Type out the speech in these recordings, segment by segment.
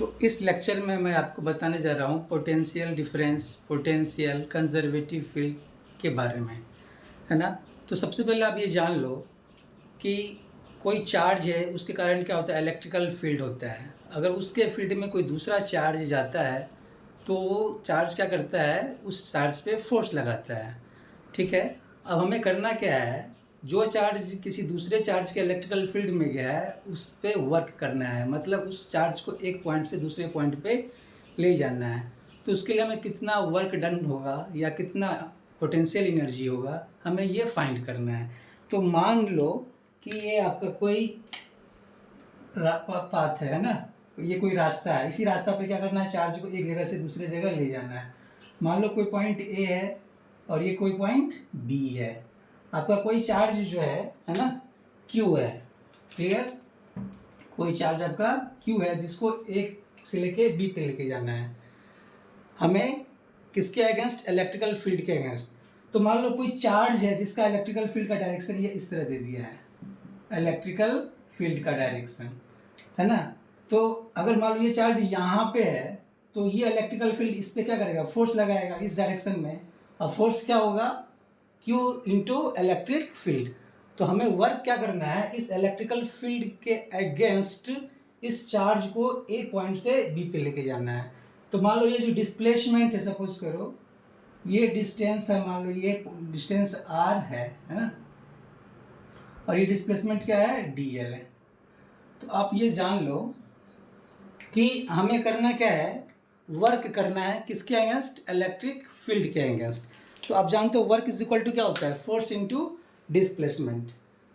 तो इस लेक्चर में मैं आपको बताने जा रहा हूँ potential difference, potential conservative field के बारे में, है ना। तो सबसे पहले आप ये जान लो कि कोई चार्ज है, उसके कारण क्या होता है, इलेक्ट्रिकल फील्ड होता है। अगर उसके फील्ड में कोई दूसरा चार्ज जाता है तो वो चार्ज क्या करता है, उस चार्ज पे फोर्स लगाता है, ठीक है। अब हमें करना क्या है, जो चार्ज किसी दूसरे चार्ज के इलेक्ट्रिकल फील्ड में गया है उस पर वर्क करना है, मतलब उस चार्ज को एक पॉइंट से दूसरे पॉइंट पे ले जाना है। तो उसके लिए हमें कितना वर्क डन होगा या कितना पोटेंशियल एनर्जी होगा, हमें ये फाइंड करना है। तो मान लो कि ये आपका कोई पाथ है ना, ये कोई रास्ता है। इसी रास्ता पे क्या करना है, चार्ज को एक जगह से दूसरे जगह ले जाना है। मान लो कोई पॉइंट ए है और ये कोई पॉइंट बी है। आपका कोई चार्ज जो है ना, क्यू है। क्लियर? कोई चार्ज आपका क्यू है जिसको एक से लेके बी पे लेके जाना है हमें, किसके अगेंस्ट, इलेक्ट्रिकल फील्ड के अगेंस्ट। तो मान लो कोई चार्ज है जिसका इलेक्ट्रिकल फील्ड का डायरेक्शन ये इस तरह दे दिया है, इलेक्ट्रिकल फील्ड का डायरेक्शन, है ना। तो अगर मान लो ये चार्ज यहाँ पे है तो ये इलेक्ट्रिकल फील्ड इस पे क्या करेगा, फोर्स लगाएगा इस डायरेक्शन में। और फोर्स क्या होगा, Q इंटू इलेक्ट्रिक फील्ड। तो हमें वर्क क्या करना है, इस इलेक्ट्रिकल फील्ड के अगेंस्ट इस चार्ज को ए पॉइंट से बी पे लेके जाना है। तो मान लो ये जो डिस्प्लेसमेंट है, सपोज करो ये डिस्टेंस है, मान लो ये डिस्टेंस r है ना, और ये डिस्प्लेसमेंट क्या है, dl है। तो आप ये जान लो कि हमें करना क्या है, वर्क करना है किसके अगेंस्ट, इलेक्ट्रिक फील्ड के अगेंस्ट। तो आप जानते हो वर्क इज इक्वल टू क्या होता है, फोर्स इनटू डिस्प्लेसमेंट।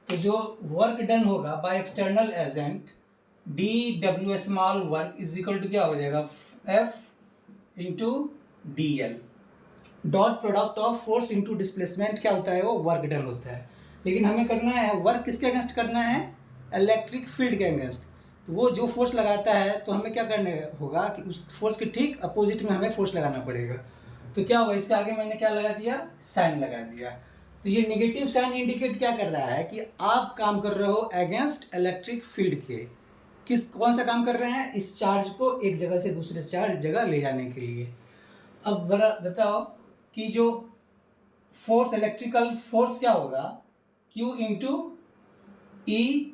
तो जो वर्क डन होगा बाय एक्सटर्नल एजेंट, डी डब्ल्यू small work is equal to क्या हो जाएगा, F into d l. Dot product of force into displacement क्या होता है, वो वर्क डन होता है। लेकिन हमें करना है वर्क किसके अगेंस्ट करना है, इलेक्ट्रिक फील्ड के अगेंस्ट। तो वो जो फोर्स लगाता है तो हमें क्या करना होगा कि उस फोर्स के ठीक अपोजिट में हमें फोर्स लगाना पड़ेगा। तो क्या होगा, इसके आगे मैंने क्या लगा दिया, साइन लगा दिया। तो ये नेगेटिव साइन इंडिकेट क्या कर रहा है कि आप काम कर रहे हो अगेंस्ट इलेक्ट्रिक फील्ड के। कौन सा काम कर रहे हैं, इस चार्ज को एक जगह से दूसरे चार्ज जगह ले जाने के लिए। अब बताओ कि जो फोर्स, इलेक्ट्रिकल फोर्स क्या होगा, Q इंटू ई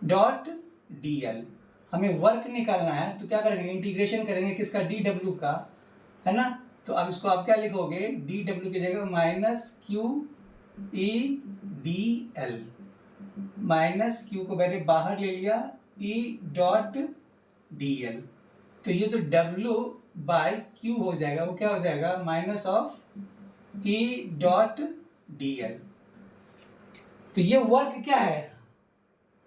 डॉट डी एल। हमें वर्क निकालना है तो क्या करेंगे, इंटीग्रेशन करेंगे किसका, डी डब्ल्यू का, है ना। तो अब इसको आप क्या लिखोगे, डी डब्ल्यू की जगह minus Q E D L. Minus Q को मैंने बाहर ले लिया, ई डॉट डी एल। तो ये जो डब्ल्यू बाय क्यू हो जाएगा वो क्या हो जाएगा, minus of E dot d l. तो ये वर्क क्या है,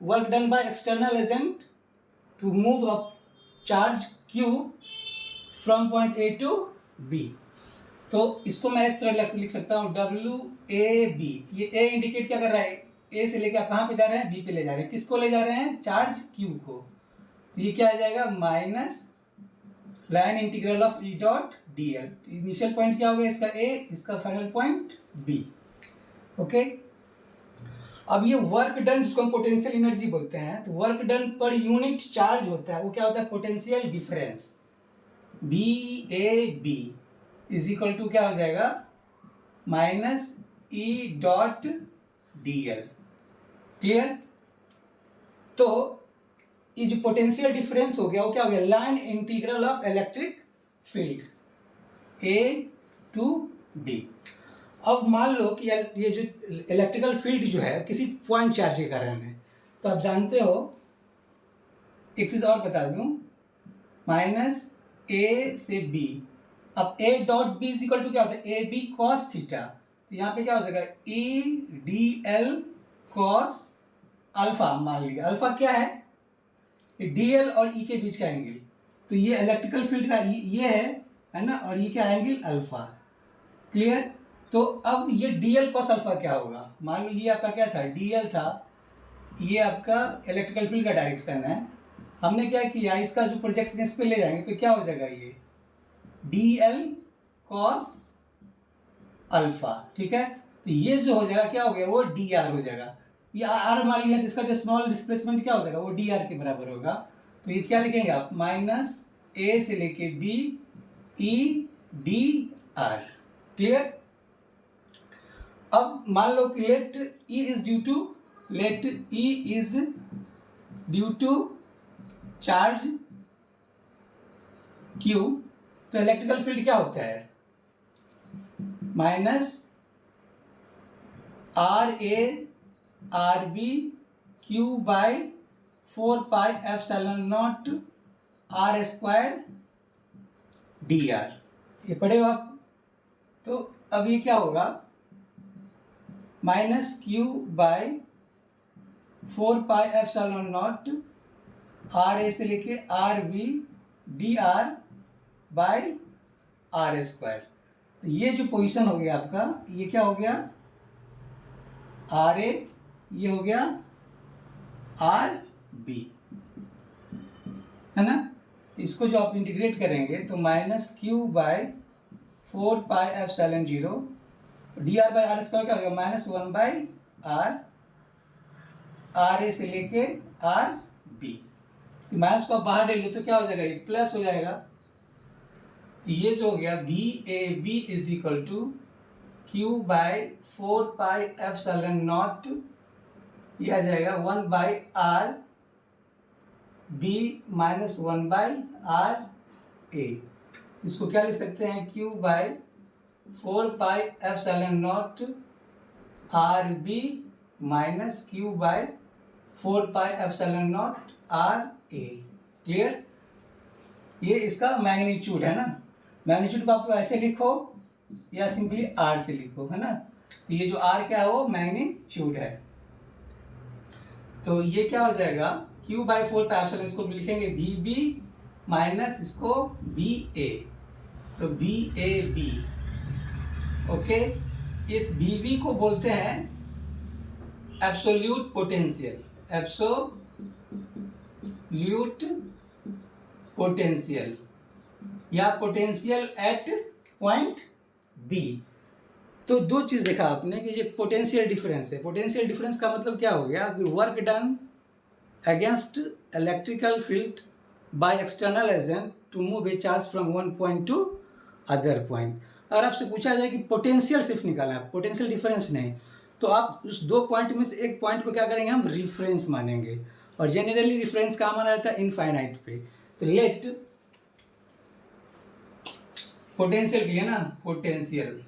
work done by external agent to move a charge Q from point A to B। तो इसको मैं इस तरह लिख सकता हूँ, WAB। ये A इंडिकेट क्या कर रहा है, A से लेकर आप कहाँ पे जा रहे हैं, B पे ले जा रहे हैं। किसको ले जा रहे हैं, चार्ज Q को। तो ये क्या आ जाएगा, minus line integral of E dot d L. Initial point क्या हो गया इसका A, इसका फाइनल पॉइंट B। ओके। अब ये वर्क डन जिसको हम पोटेंशियल एनर्जी बोलते हैं, तो work done per unit charge होता है वो क्या होता है, potential difference, BAB is equal to क्या हो जाएगा, minus E dot d l. Clear? तो ये जो पोटेंशियल डिफरेंस हो गया वो क्या हो गया, line integral of electric field A to D। अब मान लो कि ये जो इलेक्ट्रिकल फील्ड जो है किसी पॉइंट चार्ज के कारण है। तो आप जानते हो, एक चीज और बता दूं, माइनस A से B। अब A dot B is equal to क्या होता है, ए बी कॉस थीटा। तो यहाँ पे क्या हो जाएगा, E D L cos alpha. मान लिया अल्फा क्या है, डी एल और ई के बीच का एंगल। तो ये इलेक्ट्रिकल फील्ड का ये है ना, और ये क्या एंगल, अल्फा। क्लियर? तो अब ये dl cos अल्फा क्या होगा, मान लो ये आपका क्या था, dl था, ये आपका इलेक्ट्रिकल फील्ड का डायरेक्शन है। हमने क्या किया, इसका जो प्रोजेक्शन इस पे ले जाएंगे तो क्या हो जाएगा, ये dl cos अल्फा। ठीक है, तो ये जो हो जाएगा क्या हो गया, वो dr हो जाएगा। ये r मान लिया तो इसका जो स्मॉल डिस्प्लेसमेंट क्या हो जाएगा, वो dr के बराबर होगा। तो ये क्या लिखेंगे आप, माइनस ए से लेके B E D R. Clear. अब मान लो कि let E is due to charge Q, तो इलेक्ट्रिकल फील्ड क्या होता है, minus R A R B Q by 4 pi epsilon naught R square D R. ये पढ़े हो आप। तो अब ये क्या होगा, minus Q by 4 pi epsilon naught R A से लेके R B D R by R square. तो ये जो पोजीशन हो गया आपका, ये क्या हो गया, आर ए, ये हो गया आर बी, है ना। तो इसको जो आप इंटीग्रेट करेंगे तो minus Q by 4 pi epsilon 0 D R by R square क्या हो गया, माइनस 1 बाई आर ए से लेके आर बी। माइनस को आप बाहर ले लो तो क्या हो जाएगा, ये प्लस हो जाएगा। तो ये जो हो गया B A B is equal to Q by 4 pi epsilon naught, ये आ जाएगा 1 by R B minus 1 by R A. इसको क्या लिख सकते हैं, Q by 4 pi epsilon naught R B minus Q by 4 pi epsilon naught R A. Clear. ये इसका मैग्नीट्यूड है ना। मैग्नीट्यूड को आप ऐसे लिखो या सिंपली आर से लिखो, है ना। तो ये जो आर क्या है वो मैग्नीट्यूड है। तो ये क्या हो जाएगा, क्यू बाई 4 पाई एप्सिलॉन, इसको लिखेंगे बी बी माइनस इसको बी ए, तो बी ए बी। ओके। इस बी बी को बोलते हैं एब्सोल्यूट पोटेंशियल, एब्सोल्यूट पोटेंशियल या पोटेंशियल एट पॉइंट बी। तो दो चीज देखा आपने कि ये पोटेंशियल डिफरेंस है। पोटेंशियल डिफरेंस का मतलब क्या हो गया कि work done against electrical field by external agent to move a charge from one point to other point. अगर आपसे पूछा जाए कि पोटेंशियल सिर्फ निकालना है, पोटेंशियल डिफरेंस नहीं, तो आप उस दो पॉइंट में से एक पॉइंट को क्या करेंगे, हम रिफरेंस मानेंगे। और जनरली रिफरेंस कहाँ माना जाता है, इनफाइनाइट पे। तो लेट पोटेंशियल के लिए ना, पोटेंशियल,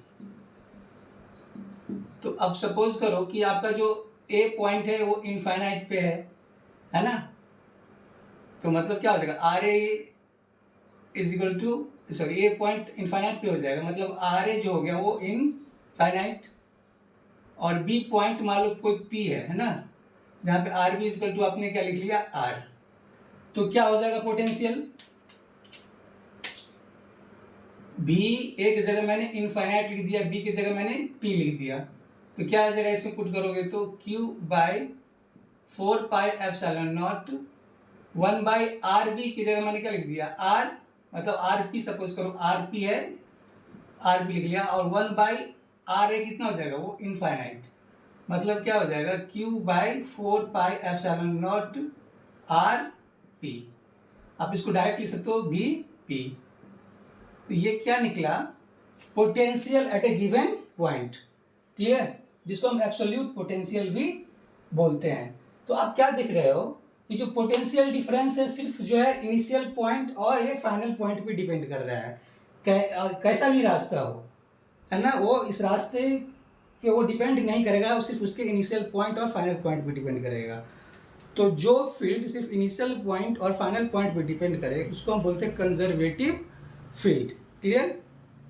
तो अब सपोज करो कि आपका जो ए पॉइंट है वो इनफाइनाइट पे है ना। तो मतलब क्या हो जाएगा, R A is equal to, sorry A point infinite पे हो जाएगा, मतलब आर ए जो हो गया वो इनफाइनाइट, और बी पॉइंट मान लो कोई पी है ना, जहाँ पे R B is equal to आपने क्या लिख लिया, आर। तो क्या हो जाएगा पोटेंशियल, बी ए की जगह मैंने इनफाइनाइट लिख दिया, बी की जगह मैंने पी लिख दिया। तो क्या आ जाएगा, इसमें पुट करोगे तो Q by 4 pi epsilon naught 1 by R B की जगह मैंने क्या लिख दिया, आर, मतलब आर पी, सपोज करो आर पी है, आर पी लिख लिया, और 1 बाई आर ए कितना हो जाएगा, वो इनफाइनाइट, मतलब क्या हो जाएगा, Q by 4 pi epsilon naught R P. आप इसको डायरेक्ट लिख सकते हो बी पी। तो ये क्या निकला, potential at a given point. Clear, जिसको हम एब्सोल्यूट पोटेंशियल भी बोलते हैं। तो आप क्या देख रहे हो कि जो पोटेंशियल डिफरेंस है सिर्फ जो है इनिशियल पॉइंट और ये फाइनल पॉइंट पे डिपेंड कर रहा है। कैसा भी रास्ता हो, है ना, वो इस रास्ते पे वो डिपेंड नहीं करेगा, वो सिर्फ उसके इनिशियल पॉइंट और फाइनल पॉइंट पे डिपेंड करेगा। तो जो फील्ड सिर्फ इनिशियल पॉइंट और फाइनल पॉइंट पे डिपेंड करे उसको हम बोलते हैं कंजर्वेटिव फील्ड। क्लियर।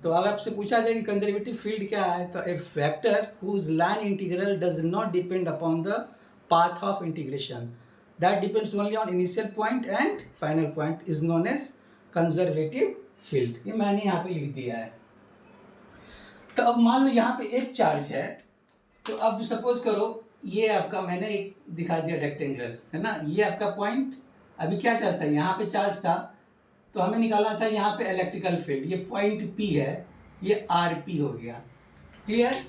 तो अगर आपसे पूछा जाए कि कंजर्वेटिव फील्ड क्या है, तो a vector whose line integral does not depend upon the path of integration that depends only on initial point and final point is known as conservative field। ये मैंने यहाँ पे लिख दिया है। तो अब मान लो यहाँ पे एक चार्ज है, तो अब सपोज करो ये आपका मैंने एक दिखा दिया रेक्टेंगुलर, है ना, ये आपका पॉइंट, अभी क्या चार्ज था, यहाँ पे चार्ज था, तो हमें निकालना था यहाँ पे इलेक्ट्रिकल फील्ड। ये पॉइंट पी है, ये आर पी हो गया। क्लियर।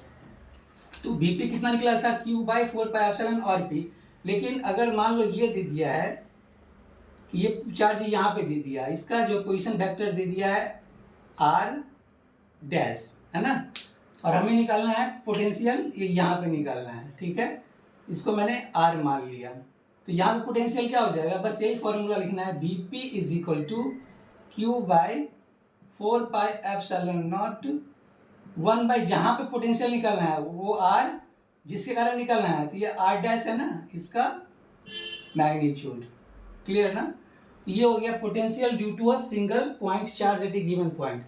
तो Vp कितना निकला था, Q by 4 pi epsilon R P. लेकिन अगर मान लो ये दे दिया है कि ये चार्ज यहाँ पे दे दिया, इसका जो पोजीशन वेक्टर दे दिया है आर डैश, है ना, और हमें निकालना है पोटेंशियल, ये यहाँ पे निकालना है, ठीक है, इसको मैंने आर मान लिया। तो यहाँ पे पोटेंशियल क्या हो जाएगा, बस यही फॉर्मूला लिखना है, B P is equal to Q by 4 pi epsilon naught 1 by, जहाँ पे पोटेंशियल निकालना है वो आर जिसके कारण निकालना है, तो ये आर डैश है ना, इसका मैग्नीट्यूड। क्लियर ना। तो ये हो गया potential due to a single point charge at a given point.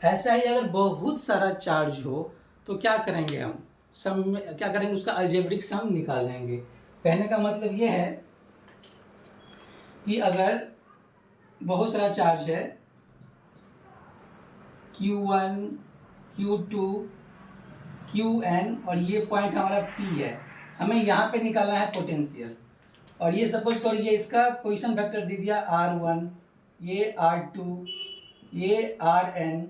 ऐसा ही अगर बहुत सारा चार्ज हो तो क्या करेंगे हम, सम में क्या करेंगे, उसका अलजेब्रिक सम निकालेंगे। कहने का मतलब ये है कि अगर बहुत सारा चार्ज है Q1, Q2, Qn और ये पॉइंट हमारा P है, हमें यहाँ पे निकालना है पोटेंशियल, और ये सपोज करो ये इसका पोजीशन वेक्टर दे दिया R1, ये R2, ये Rn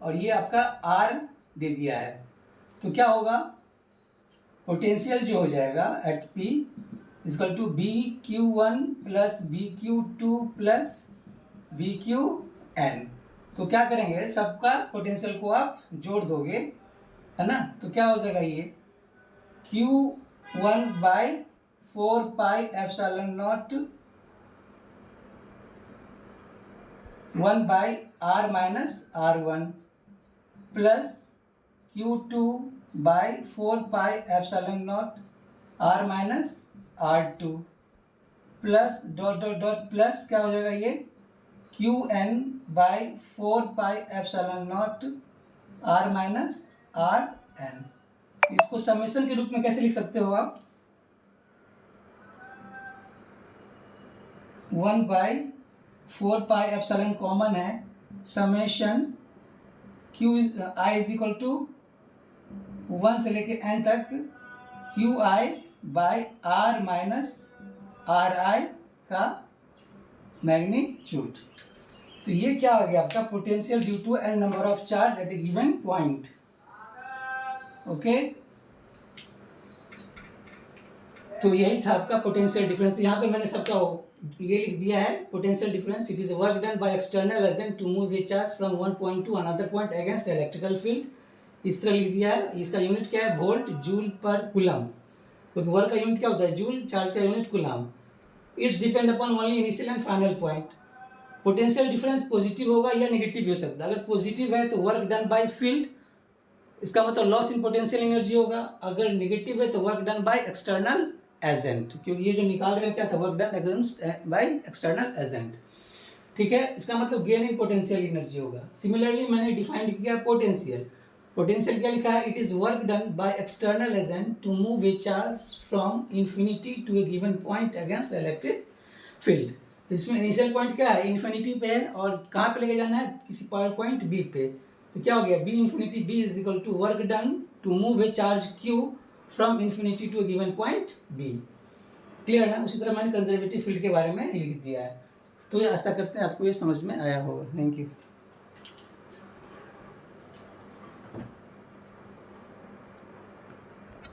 और ये आपका R दे दिया है। तो क्या होगा, पोटेंशियल जो हो जाएगा at P equal to BQ1 plus BQ2 plus BQn। तो क्या करेंगे, सबका पोटेंशियल को आप जोड़ दोगे, है ना, तो क्या हो जाएगा, ये Q1 by 4 pi epsilon naught 1 by R minus R1 plus Q2 by 4 pi epsilon not R minus R2 plus dot dot dot plus क्या हो जाएगा, ये Qn by 4 pi epsilon not R minus Rn। तो इसको summation के रूप में कैसे लिख सकते हो आप, 1 बाई 4 पाई एप्सिलॉन कॉमन है, summation I is equal to 1 से लेके n तक QI by R minus RI का मैग्नीट्यूड। तो ये क्या हो गया आपका potential due to N number of charge at a given point. Okay, तो यही था आपका पोटेंशियल डिफरेंस। यहाँ पे मैंने सबका ये लिख दिया है, potential difference it is work done by external agent to move a charge from one point to another point against electrical field. इस तरह लिख दिया है। इसका यूनिट क्या है, वोल्ट जूल पर कूलम, क्योंकि वर्क का यूनिट क्या होता है, जूल, चार्ज का unit coulomb. It's depend upon only initial and final point. Potential difference positive होगा या नेगेटिव भी हो सकता है। अगर पॉजिटिव है तो वर्क डन बाय फील्ड, इसका मतलब लॉस इन पोटेंशियल एनर्जी होगा। अगर नेगेटिव है तो work done by external agent, क्योंकि ये जो निकाल रहे हैं क्या था, work done against by external agent. ठीक है, इसका मतलब गेन इन पोटेंशियल एनर्जी होगा। सिमिलरली मैंने डिफाइन किया पोटेंशियल। पोटेंशियल क्या लिखा है, it is work done by external agent to move a charge from infinity to a given point against electric field. तो इसमें इनिशियल पॉइंट क्या है, इन्फिनिटी पे है, और कहाँ पे लेके जाना है, किसी पॉइंट बी पे। तो क्या हो गया, B infinity, B is equal to work done to move a charge Q from infinity to a given point B. Clear ना। उसी तरह मैंने कंजर्वेटिव फील्ड के बारे में लिख दिया है। तो ये आशा करते हैं आपको ये समझ में आया होगा। Thank you.